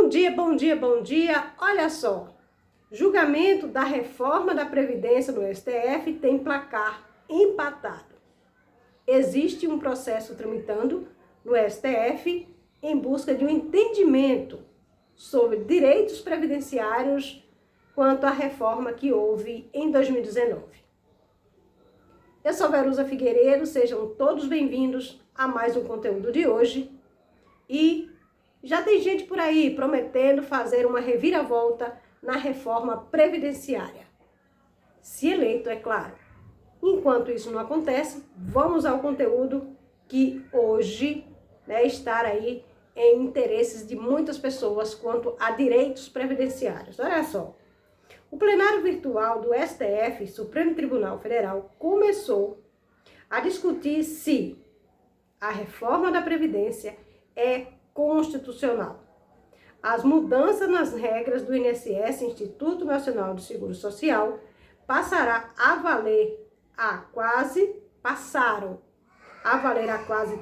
Bom dia, bom dia, bom dia. Olha só, julgamento da reforma da Previdência no STF tem placar empatado. Existe um processo tramitando no STF em busca de um entendimento sobre direitos previdenciários quanto à reforma que houve em 2019. Eu sou Verusa Figueiredo, sejam todos bem-vindos a mais um conteúdo de hoje. E já tem gente por aí prometendo fazer uma reviravolta na reforma previdenciária. Se eleito, é claro. Enquanto isso não acontece, vamos ao conteúdo que hoje está aí em interesses de muitas pessoas quanto a direitos previdenciários. Olha só, o plenário virtual do STF, Supremo Tribunal Federal, começou a discutir se a reforma da Previdência é constitucional. As mudanças nas regras do INSS, Instituto Nacional do Seguro Social, passaram a valer há quase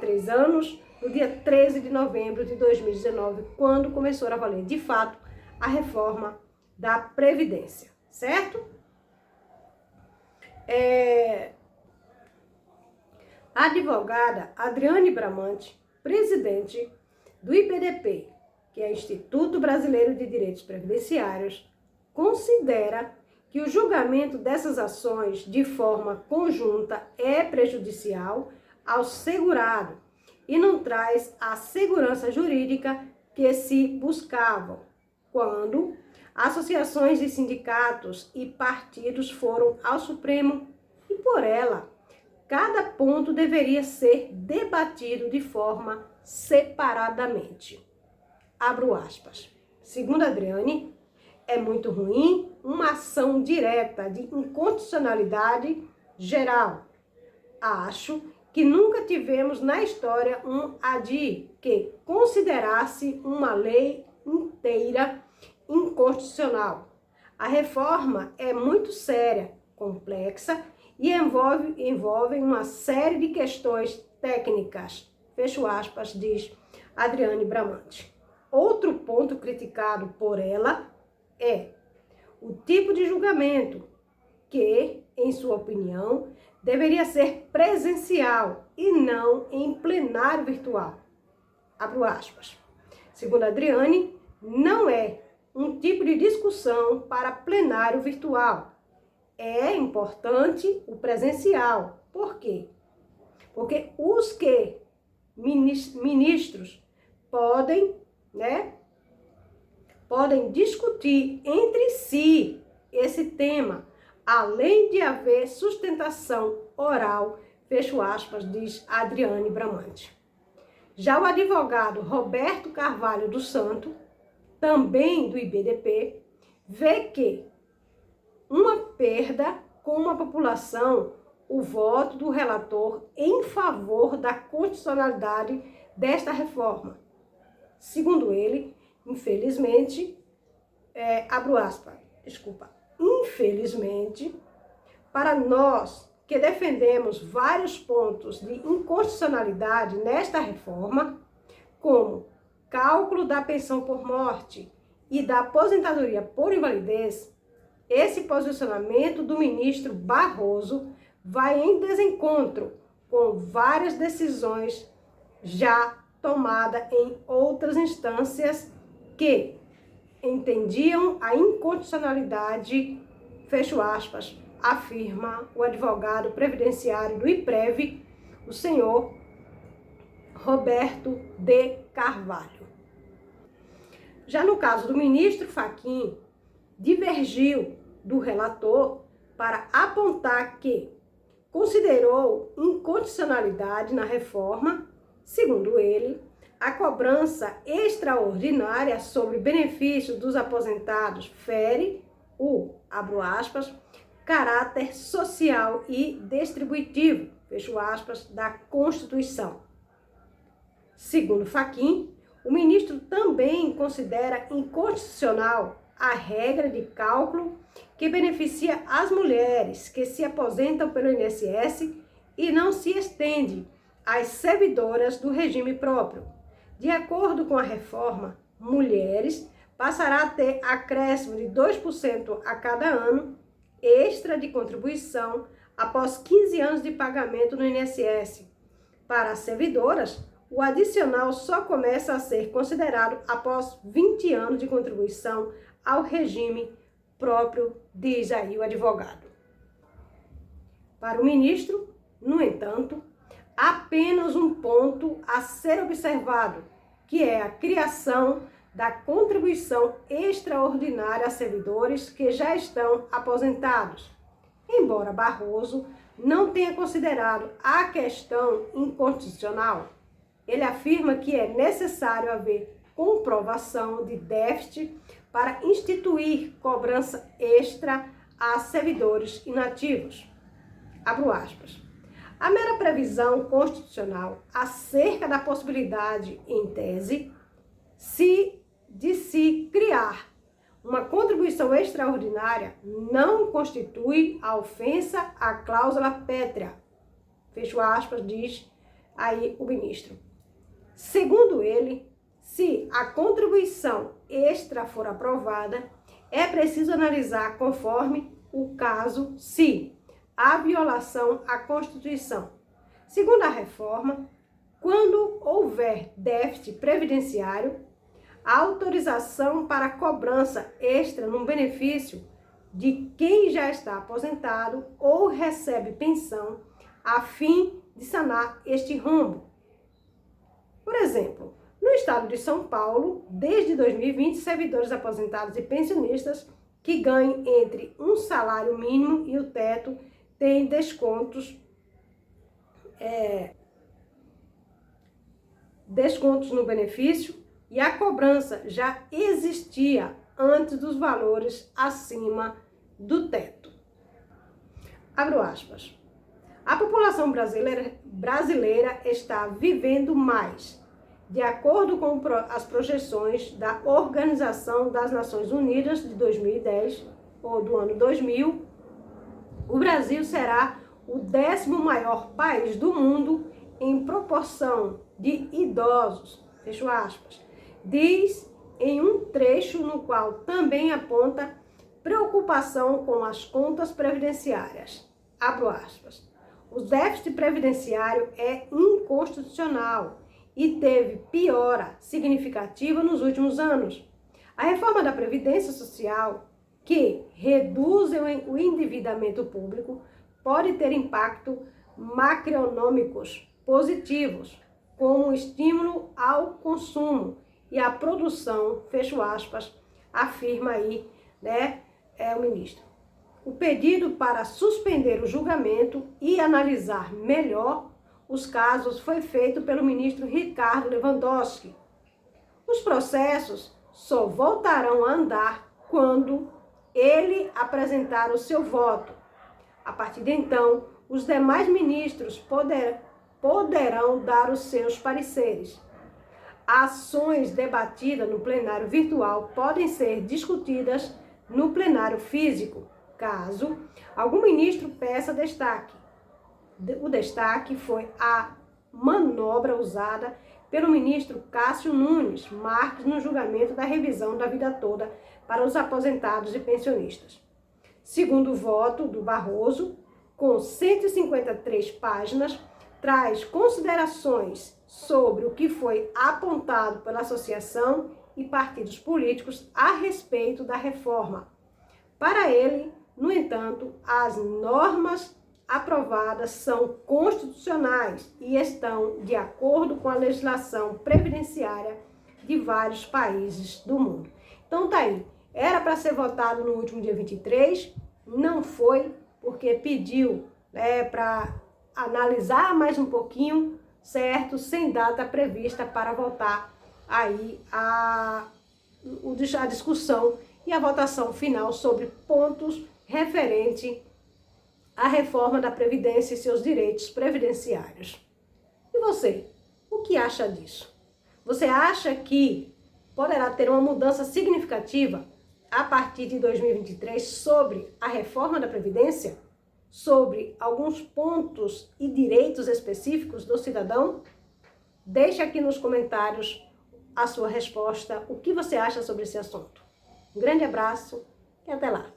3 anos, no dia 13 de novembro de 2019, quando começou a valer, de fato, a reforma da Previdência, certo? A advogada Adriane Bramante, presidente do IBDP, que é Instituto Brasileiro de Direitos Previdenciários, considera que o julgamento dessas ações de forma conjunta é prejudicial ao segurado e não traz a segurança jurídica que se buscavam quando associações de sindicatos e partidos foram ao Supremo e, por ela, cada ponto deveria ser debatido de forma separadamente. Abro aspas. Segundo Adriane, é muito ruim uma ação direta de inconstitucionalidade geral. Acho que nunca tivemos na história um ADI que considerasse uma lei inteira inconstitucional. A reforma é muito séria, complexa e envolve uma série de questões técnicas. Fecho aspas, diz Adriane Bramante. Outro ponto criticado por ela é o tipo de julgamento que, em sua opinião, deveria ser presencial e não em plenário virtual. Abro aspas. Segundo Adriane, não é um tipo de discussão para plenário virtual. É importante o presencial. Por quê? Porque os ministros podem discutir entre si esse tema, além de haver sustentação oral, fecho aspas, diz Adriane Bramante. Já o advogado Roberto Carvalho dos Santos, também do IBDP, vê que uma perda com a população o voto do relator em favor da constitucionalidade desta reforma. Segundo ele, infelizmente, infelizmente, para nós que defendemos vários pontos de inconstitucionalidade nesta reforma, como cálculo da pensão por morte e da aposentadoria por invalidez, esse posicionamento do ministro Barroso vai em desencontro com várias decisões já tomadas em outras instâncias que entendiam a inconstitucionalidade, fecho aspas, afirma o advogado previdenciário do IPREV, o senhor Roberto de Carvalho. Já no caso do ministro Fachin, divergiu do relator para apontar que considerou inconstitucionalidade na reforma, segundo ele, a cobrança extraordinária sobre benefícios dos aposentados fere o, abro aspas, caráter social e distributivo, fecho aspas, da Constituição. Segundo Fachin, o ministro também considera inconstitucional a regra de cálculo que beneficia as mulheres que se aposentam pelo INSS e não se estende às servidoras do regime próprio. De acordo com a reforma, mulheres passará a ter acréscimo de 2% a cada ano extra de contribuição após 15 anos de pagamento no INSS. Para as servidoras, o adicional só começa a ser considerado após 20 anos de contribuição ao regime próprio, diz aí o advogado. Para o ministro, no entanto, apenas um ponto a ser observado, que é a criação da contribuição extraordinária a servidores que já estão aposentados. Embora Barroso não tenha considerado a questão inconstitucional, ele afirma que é necessário haver comprovação de déficit para instituir cobrança extra a servidores inativos. Abro aspas. A mera previsão constitucional acerca da possibilidade, em tese, de se criar uma contribuição extraordinária não constitui a ofensa à cláusula pétrea. Fecho aspas, diz aí o ministro. Segundo ele, se a contribuição extra for aprovada, é preciso analisar conforme o caso se há violação à Constituição. Segundo a reforma, quando houver déficit previdenciário, a autorização para cobrança extra no benefício de quem já está aposentado ou recebe pensão a fim de sanar este rombo. Por exemplo, no estado de São Paulo, desde 2020, servidores aposentados e pensionistas que ganhem entre um salário mínimo e o teto têm descontos no benefício e a cobrança já existia antes dos valores acima do teto. Abro aspas. A população brasileira está vivendo mais. De acordo com as projeções da Organização das Nações Unidas de 2010, ou do ano 2000, o Brasil será o 10º maior país do mundo em proporção de idosos, fecho aspas, diz em um trecho no qual também aponta preocupação com as contas previdenciárias. Abro aspas. O déficit previdenciário é inconstitucional e teve piora significativa nos últimos anos. A reforma da Previdência Social, que reduz o endividamento público, pode ter impacto macroeconômicos positivos, como estímulo ao consumo e à produção, fecho aspas, afirma aí, o ministro. O pedido para suspender o julgamento e analisar melhor os casos foi feito pelo ministro Ricardo Lewandowski. Os processos só voltarão a andar quando ele apresentar o seu voto. A partir de então, os demais ministros poderão dar os seus pareceres. Ações debatidas no plenário virtual podem ser discutidas no plenário físico, caso algum ministro peça destaque. O destaque foi a manobra usada pelo ministro Cássio Nunes Marques no julgamento da revisão da vida toda para os aposentados e pensionistas. Segundo o voto do Barroso, com 153 páginas, traz considerações sobre o que foi apontado pela associação e partidos políticos a respeito da reforma. Para ele, no entanto, as normas aprovadas são constitucionais e estão de acordo com a legislação previdenciária de vários países do mundo. Então tá aí, era para ser votado no último dia 23, não foi, porque pediu para analisar mais um pouquinho, certo? Sem data prevista para votar aí a discussão e a votação final sobre pontos referente à reforma da Previdência e seus direitos previdenciários. E você, o que acha disso? Você acha que poderá ter uma mudança significativa a partir de 2023 sobre a reforma da Previdência? Sobre alguns pontos e direitos específicos do cidadão? Deixe aqui nos comentários a sua resposta, o que você acha sobre esse assunto. Um grande abraço e até lá!